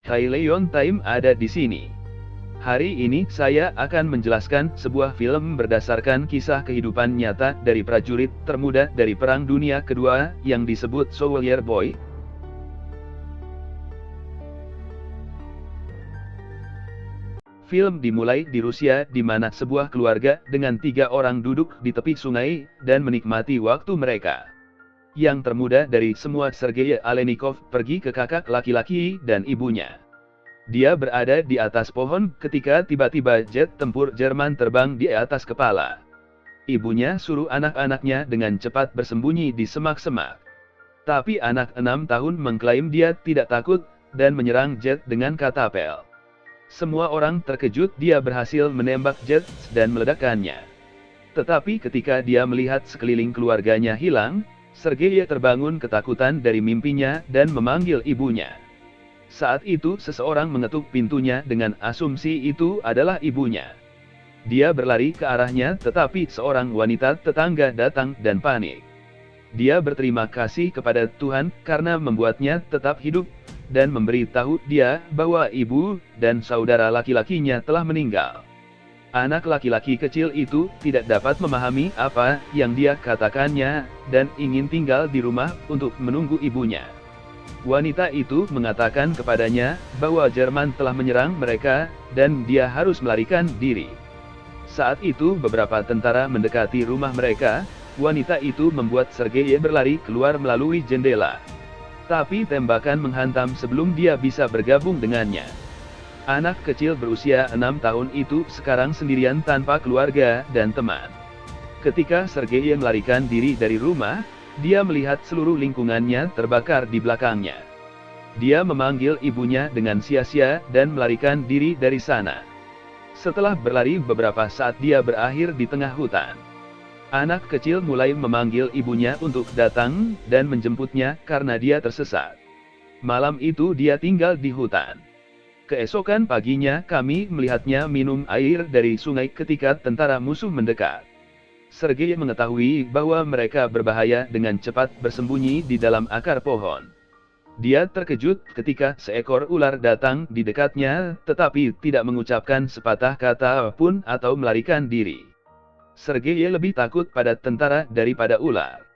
Hai Leon Time ada di sini. Hari ini saya akan menjelaskan sebuah film berdasarkan kisah kehidupan nyata dari prajurit termuda dari Perang Dunia Kedua yang disebut Soldier Boy. Film dimulai di Rusia di mana sebuah keluarga dengan 3 orang duduk di tepi sungai dan menikmati waktu mereka. Yang termuda dari semua Sergei Aleninkov pergi ke kakak laki-laki dan ibunya. Dia berada di atas pohon ketika tiba-tiba jet tempur Jerman terbang di atas kepala. Ibunya suruh anak-anaknya dengan cepat bersembunyi di semak-semak. Tapi anak 6 tahun mengklaim dia tidak takut dan menyerang jet dengan katapel. Semua orang terkejut dia berhasil menembak jet dan meledakkannya. Tetapi ketika dia melihat sekeliling keluarganya hilang, Sergei terbangun ketakutan dari mimpinya dan memanggil ibunya. Saat itu seseorang mengetuk pintunya dengan asumsi itu adalah ibunya. Dia berlari ke arahnya tetapi seorang wanita tetangga datang dan panik. Dia berterima kasih kepada Tuhan karena membuatnya tetap hidup, dan memberitahu dia bahwa ibu dan saudara laki-lakinya telah meninggal. Anak laki-laki kecil itu tidak dapat memahami apa yang dia katakannya, dan ingin tinggal di rumah untuk menunggu ibunya. Wanita itu mengatakan kepadanya bahwa Jerman telah menyerang mereka, dan dia harus melarikan diri. Saat itu beberapa tentara mendekati rumah mereka, wanita itu membuat Sergei berlari keluar melalui jendela. Tapi tembakan menghantam sebelum dia bisa bergabung dengannya. Anak kecil berusia 6 tahun itu sekarang sendirian tanpa keluarga dan teman. Ketika Sergei melarikan diri dari rumah, dia melihat seluruh lingkungannya terbakar di belakangnya. Dia memanggil ibunya dengan sia-sia dan melarikan diri dari sana. Setelah berlari beberapa saat dia berakhir di tengah hutan. Anak kecil mulai memanggil ibunya untuk datang dan menjemputnya karena dia tersesat. Malam itu dia tinggal di hutan. Keesokan paginya kami melihatnya minum air dari sungai ketika tentara musuh mendekat. Sergei mengetahui bahwa mereka berbahaya dengan cepat bersembunyi di dalam akar pohon. Dia terkejut ketika seekor ular datang di dekatnya, tetapi tidak mengucapkan sepatah kata pun atau melarikan diri. Sergei lebih takut pada tentara daripada ular.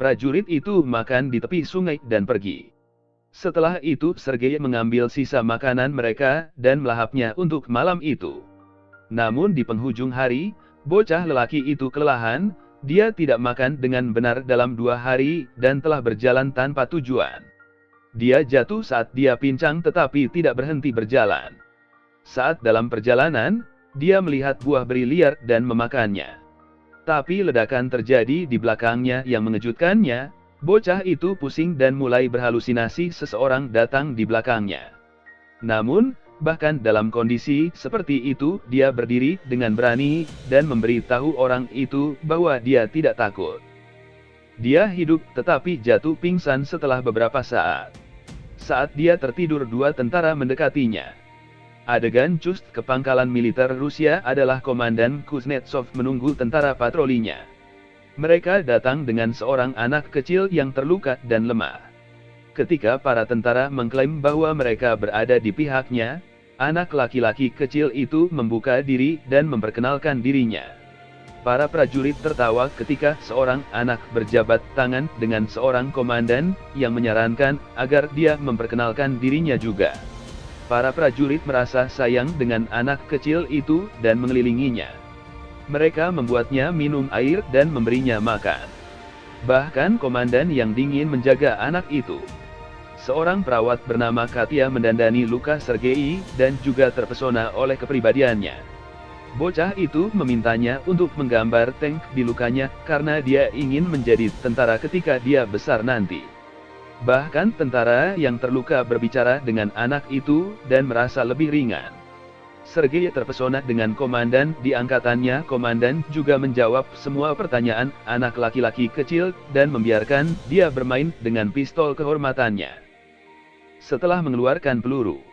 Prajurit itu makan di tepi sungai dan pergi. Setelah itu Sergei mengambil sisa makanan mereka dan melahapnya untuk malam itu. Namun di penghujung hari, bocah lelaki itu kelelahan, dia tidak makan dengan benar dalam 2 hari dan telah berjalan tanpa tujuan. Dia jatuh saat dia pincang tetapi tidak berhenti berjalan. Saat dalam perjalanan, dia melihat buah beri liar dan memakannya. Tapi ledakan terjadi di belakangnya yang mengejutkannya. Bocah itu pusing dan mulai berhalusinasi seseorang datang di belakangnya. Namun, bahkan dalam kondisi seperti itu, dia berdiri dengan berani, dan memberitahu orang itu bahwa dia tidak takut. Dia hidup tetapi jatuh pingsan setelah beberapa saat. Saat dia tertidur 2 tentara mendekatinya. Adegan cus ke pangkalan militer Rusia adalah Komandan Kuznetsov menunggu tentara patrolinya. Mereka datang dengan seorang anak kecil yang terluka dan lemah. Ketika para tentara mengklaim bahwa mereka berada di pihaknya, anak laki-laki kecil itu membuka diri dan memperkenalkan dirinya. Para prajurit tertawa ketika seorang anak berjabat tangan dengan seorang komandan yang menyarankan agar dia memperkenalkan dirinya juga. Para prajurit merasa sayang dengan anak kecil itu dan mengelilinginya. Mereka membuatnya minum air dan memberinya makan. Bahkan komandan yang dingin menjaga anak itu. Seorang perawat bernama Katya mendandani luka Sergei dan juga terpesona oleh kepribadiannya. Bocah itu memintanya untuk menggambar tank di lukanya karena dia ingin menjadi tentara ketika dia besar nanti. Bahkan tentara yang terluka berbicara dengan anak itu dan merasa lebih ringan. Sergei terpesona dengan komandan di angkatannya. Komandan juga menjawab semua pertanyaan anak laki-laki kecil dan membiarkan dia bermain dengan pistol kehormatannya. Setelah mengeluarkan peluru,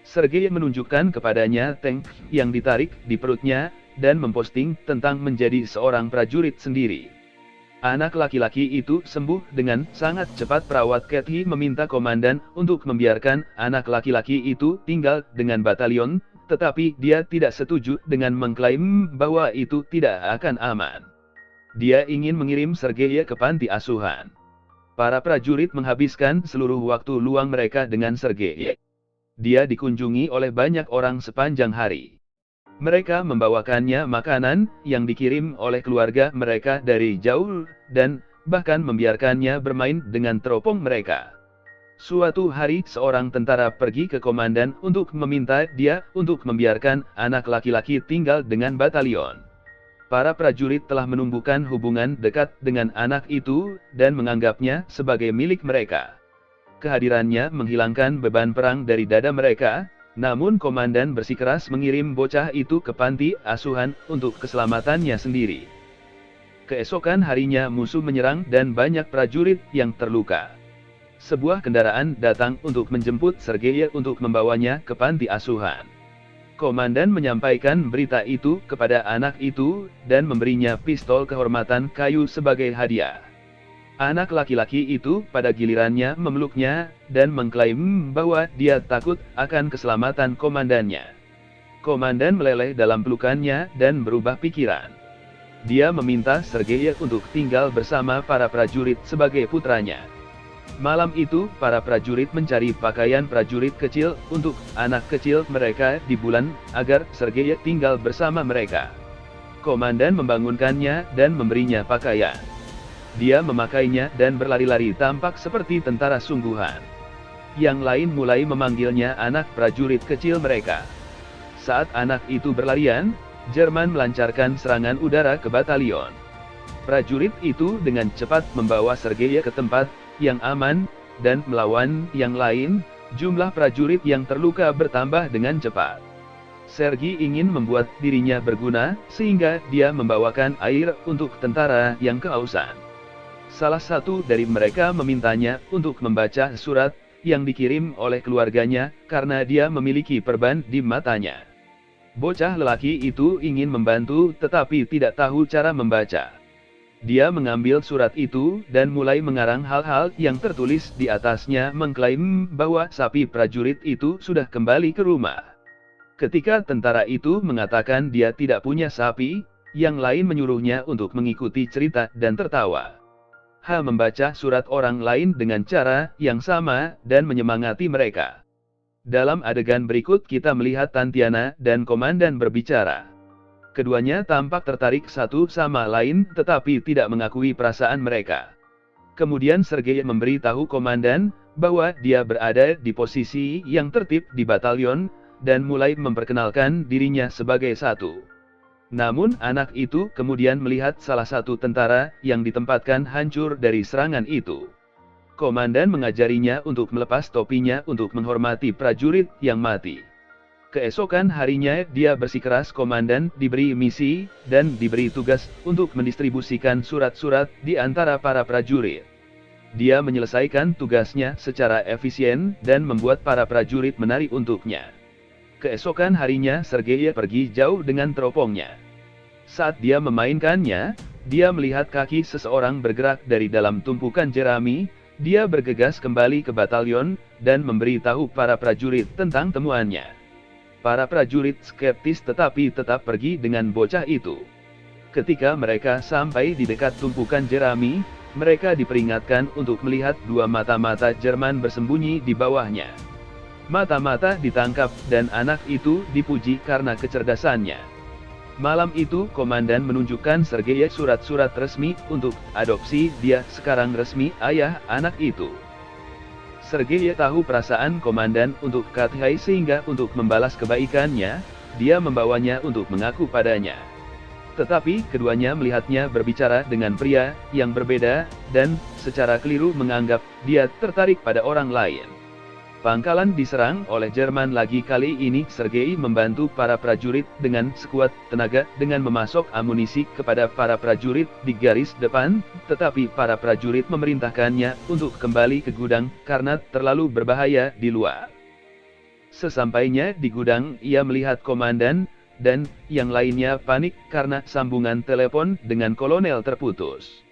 Sergei menunjukkan kepadanya tank yang ditarik di perutnya dan memposting tentang menjadi seorang prajurit sendiri. Anak laki-laki itu sembuh dengan sangat cepat. Perawat Kathy meminta komandan untuk membiarkan anak laki-laki itu tinggal dengan batalion, tetapi dia tidak setuju dengan mengklaim bahwa itu tidak akan aman. Dia ingin mengirim Sergei ke panti asuhan. Para prajurit menghabiskan seluruh waktu luang mereka dengan Sergei. Dia dikunjungi oleh banyak orang sepanjang hari. Mereka membawakannya makanan yang dikirim oleh keluarga mereka dari jauh, dan bahkan membiarkannya bermain dengan teropong mereka. Suatu hari seorang tentara pergi ke komandan untuk meminta dia untuk membiarkan anak laki-laki tinggal dengan batalion. Para prajurit telah menumbuhkan hubungan dekat dengan anak itu, dan menganggapnya sebagai milik mereka. Kehadirannya menghilangkan beban perang dari dada mereka. Namun komandan bersikeras mengirim bocah itu ke panti asuhan untuk keselamatannya sendiri. Keesokan harinya musuh menyerang dan banyak prajurit yang terluka. Sebuah kendaraan datang untuk menjemput Sergei untuk membawanya ke panti asuhan. Komandan menyampaikan berita itu kepada anak itu, dan memberinya pistol kehormatan kayu sebagai hadiah. Anak laki-laki itu pada gilirannya memeluknya, dan mengklaim bahwa dia takut akan keselamatan komandannya. Komandan meleleh dalam pelukannya dan berubah pikiran. Dia meminta Sergei untuk tinggal bersama para prajurit sebagai putranya. Malam itu, para prajurit mencari pakaian prajurit kecil untuk anak kecil mereka di bulan, agar Sergei tinggal bersama mereka. Komandan membangunkannya dan memberinya pakaian. Dia memakainya dan berlari-lari tampak seperti tentara sungguhan. Yang lain mulai memanggilnya anak prajurit kecil mereka. Saat anak itu berlarian, Jerman melancarkan serangan udara ke batalion. Prajurit itu dengan cepat membawa Sergei ke tempat yang aman, dan melawan yang lain. Jumlah prajurit yang terluka bertambah dengan cepat. Sergei ingin membuat dirinya berguna, sehingga dia membawakan air untuk tentara yang kehausan. Salah satu dari mereka memintanya untuk membaca surat yang dikirim oleh keluarganya, karena dia memiliki perban di matanya. Bocah lelaki itu ingin membantu tetapi tidak tahu cara membaca. Dia mengambil surat itu dan mulai mengarang hal-hal yang tertulis di atasnya, mengklaim bahwa sapi prajurit itu sudah kembali ke rumah. Ketika tentara itu mengatakan dia tidak punya sapi, yang lain menyuruhnya untuk mengikuti cerita dan tertawa. Membaca surat orang lain dengan cara yang sama, dan menyemangati mereka. Dalam adegan berikut kita melihat Tantiana dan komandan berbicara. Keduanya tampak tertarik satu sama lain, tetapi tidak mengakui perasaan mereka. Kemudian Sergei memberitahu komandan bahwa dia berada di posisi yang tertib di batalion, dan mulai memperkenalkan dirinya sebagai satu. Namun anak itu kemudian melihat salah satu tentara yang ditempatkan hancur dari serangan itu. Komandan mengajarinya untuk melepas topinya untuk menghormati prajurit yang mati. Keesokan harinya dia bersikeras komandan diberi misi, dan diberi tugas untuk mendistribusikan surat-surat di antara para prajurit. Dia menyelesaikan tugasnya secara efisien, dan membuat para prajurit menari untuknya. Keesokan harinya Sergei pergi jauh dengan teropongnya. Saat dia memainkannya, dia melihat kaki seseorang bergerak dari dalam tumpukan jerami. Dia bergegas kembali ke batalion, dan memberitahu para prajurit tentang temuannya. Para prajurit skeptis tetapi tetap pergi dengan bocah itu. Ketika mereka sampai di dekat tumpukan jerami, mereka diperingatkan untuk melihat dua mata-mata Jerman bersembunyi di bawahnya. Mata-mata ditangkap, dan anak itu dipuji karena kecerdasannya. Malam itu komandan menunjukkan Sergei surat-surat resmi untuk adopsi. Dia sekarang resmi ayah anak itu. Sergei tahu perasaan komandan untuk Kathai, sehingga untuk membalas kebaikannya, dia membawanya untuk mengaku padanya. Tetapi keduanya melihatnya berbicara dengan pria yang berbeda, dan secara keliru menganggap dia tertarik pada orang lain. Pangkalan diserang oleh Jerman lagi. Kali ini Sergei membantu para prajurit dengan sekuat tenaga dengan memasok amunisi kepada para prajurit di garis depan, tetapi para prajurit memerintahkannya untuk kembali ke gudang karena terlalu berbahaya di luar. Sesampainya di gudang, ia melihat komandan dan yang lainnya panik karena sambungan telepon dengan kolonel terputus.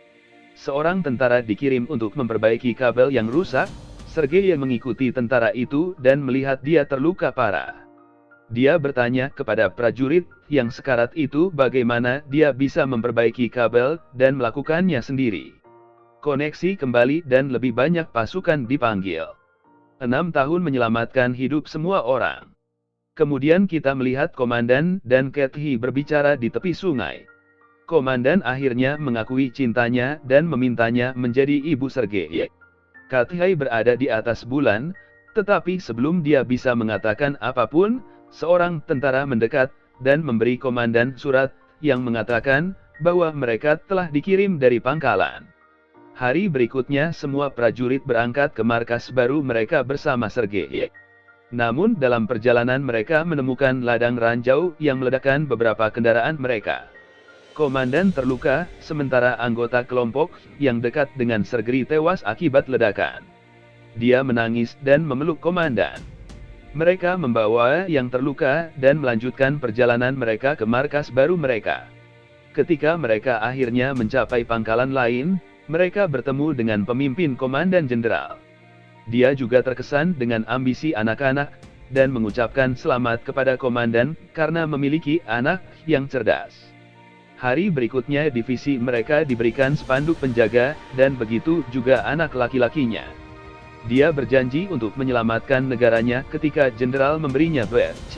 Seorang tentara dikirim untuk memperbaiki kabel yang rusak. Sergei mengikuti tentara itu dan melihat dia terluka parah. Dia bertanya kepada prajurit yang sekarat itu bagaimana dia bisa memperbaiki kabel dan melakukannya sendiri. Koneksi kembali dan lebih banyak pasukan dipanggil. 6 tahun menyelamatkan hidup semua orang. Kemudian kita melihat Komandan dan Kathie berbicara di tepi sungai. Komandan akhirnya mengakui cintanya dan memintanya menjadi ibu Sergei. Kathie berada di atas bulan, tetapi sebelum dia bisa mengatakan apapun, seorang tentara mendekat dan memberi komandan surat yang mengatakan bahwa mereka telah dikirim dari pangkalan. Hari berikutnya semua prajurit berangkat ke markas baru mereka bersama Sergei. Namun dalam perjalanan mereka menemukan ladang ranjau yang meledakkan beberapa kendaraan mereka. Komandan terluka, sementara anggota kelompok yang dekat dengan Sergei tewas akibat ledakan. Dia menangis dan memeluk komandan. Mereka membawa yang terluka dan melanjutkan perjalanan mereka ke markas baru mereka. Ketika mereka akhirnya mencapai pangkalan lain, mereka bertemu dengan pemimpin komandan jenderal. Dia juga terkesan dengan ambisi anak-anak, dan mengucapkan selamat kepada komandan karena memiliki anak yang cerdas. Hari berikutnya divisi mereka diberikan spanduk penjaga, dan begitu juga anak laki-lakinya. Dia berjanji untuk menyelamatkan negaranya ketika jenderal memberinya badge.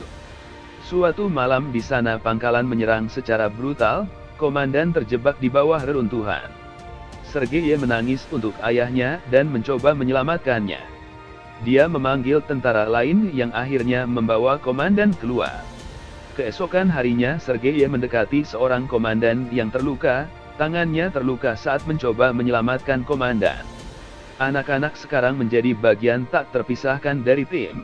Suatu malam di sana pangkalan menyerang secara brutal, komandan terjebak di bawah reruntuhan. Sergei menangis untuk ayahnya dan mencoba menyelamatkannya. Dia memanggil tentara lain yang akhirnya membawa komandan keluar. Keesokan harinya Sergei mendekati seorang komandan yang terluka, tangannya terluka saat mencoba menyelamatkan komandan. Anak-anak sekarang menjadi bagian tak terpisahkan dari tim.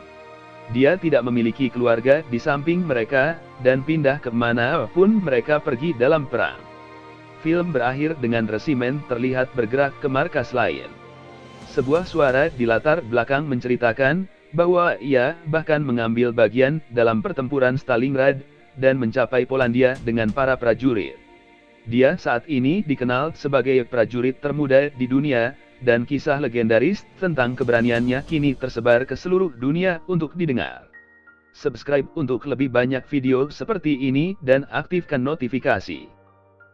Dia tidak memiliki keluarga di samping mereka, dan pindah kemana pun mereka pergi dalam perang. Film berakhir dengan resimen terlihat bergerak ke markas lain. Sebuah suara di latar belakang menceritakan bahwa ia bahkan mengambil bagian dalam pertempuran Stalingrad, dan mencapai Polandia dengan para prajurit. Dia saat ini dikenal sebagai prajurit termuda di dunia, dan kisah legendaris tentang keberaniannya kini tersebar ke seluruh dunia untuk didengar. Subscribe untuk lebih banyak video seperti ini dan aktifkan notifikasi.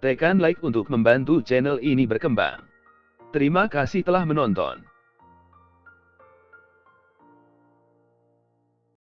Tekan like untuk membantu channel ini berkembang. Terima kasih telah menonton.